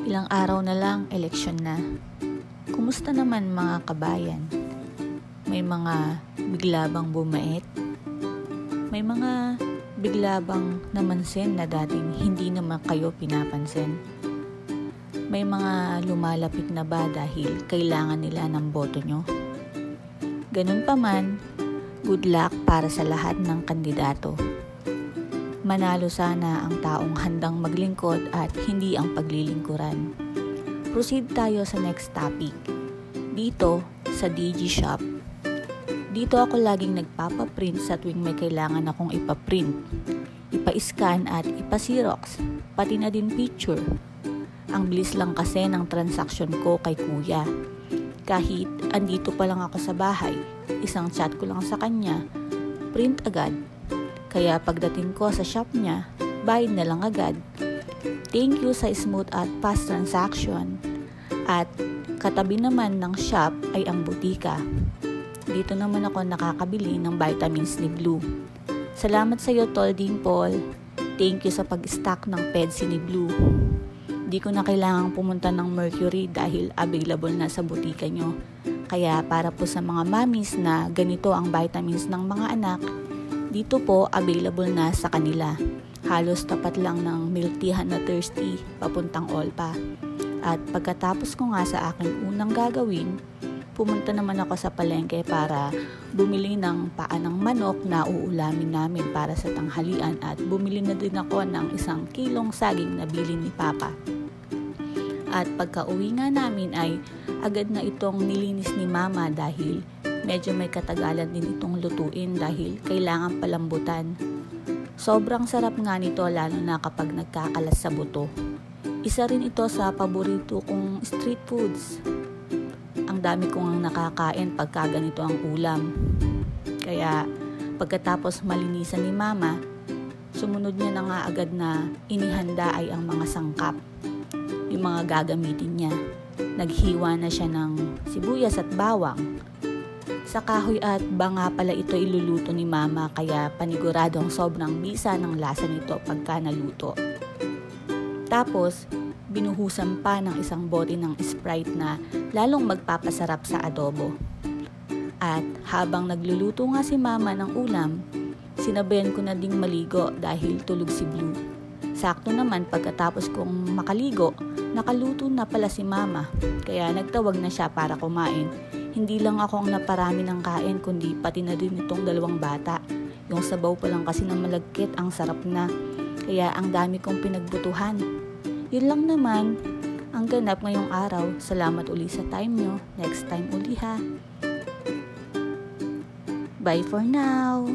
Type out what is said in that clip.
Ilang araw na lang, eleksyon na. Kumusta naman mga kabayan? May mga bigla bang bumait? May mga bigla bang namansin na dating hindi naman kayo pinapansin? May mga lumalapit na ba dahil kailangan nila ng boto nyo? Ganun pa man, good luck para sa lahat ng kandidato. Manalo sana ang taong handang maglingkod at hindi ang paglilingkuran. Proceed tayo sa next topic. Dito sa DigiShop. Dito ako laging nagpapaprint sa tuwing may kailangan akong ipaprint, ipa-scan at ipa-xerox, pati na din picture. Ang bilis lang kasi ng transaction ko kay kuya. Kahit andito pa lang ako sa bahay, isang chat ko lang sa kanya, print agad. Kaya pagdating ko sa shop niya, bayad na lang agad. Thank you sa smooth at fast transaction. At katabi naman ng shop ay ang butika. Dito naman ako nakakabili ng vitamins ni Blue. Salamat sa iyo, Tol Dimple. Thank you sa pag-stock ng Pedsi ni Blue. Di ko na kailangang pumunta ng Mercury dahil available na sa butika nyo. Kaya para po sa mga mommies na ganito ang vitamins ng mga anak, dito po available na sa kanila. Halos tapat lang ng milk teahan na thirsty papuntang Olpa. At pagkatapos ko nga sa aking unang gagawin, pumunta naman ako sa palengke para bumili ng paa ng manok na uulamin namin para sa tanghalian at bumili na din ako ng 1 kilong saging na bilin ni Papa. At pagka-uwi nga namin ay agad na itong nilinis ni Mama dahil medyo may katagalan din itong lutuin dahil kailangan palambutan. Sobrang sarap nga nito lalo na kapag nagkakalas sa buto. Isa rin ito sa paborito kong street foods. Ang dami kong nakakain pagka ganito ang ulam. Kaya pagkatapos malinisan ni Mama, sumunod niya na nga agad na inihanda ay ang mga sangkap, yung mga gagamitin niya. Naghiwa na siya ng sibuyas at bawang. Sa kahoy at banga pala ito iluluto ni Mama kaya paniguradong sobrang bisa ng lasa nito pagka naluto. Tapos, binuhusan pa ng 1 bote ng Sprite na lalong magpapasarap sa adobo. At habang nagluluto nga si Mama ng ulam, sinabayan ko na ding maligo dahil tulog si Blue. Sakto naman pagkatapos kong makaligo, nakaluto na pala si Mama, kaya nagtawag na siya para kumain. Hindi lang ako ang naparami ng kain kundi pati na din itong 2 bata. Yung sabaw pa lang kasi ng malagkit ang sarap na. Kaya ang dami kong pinagbutuhan. Yun lang naman ang ganap ngayong araw. Salamat uli sa time nyo. Next time uli ha. Bye for now.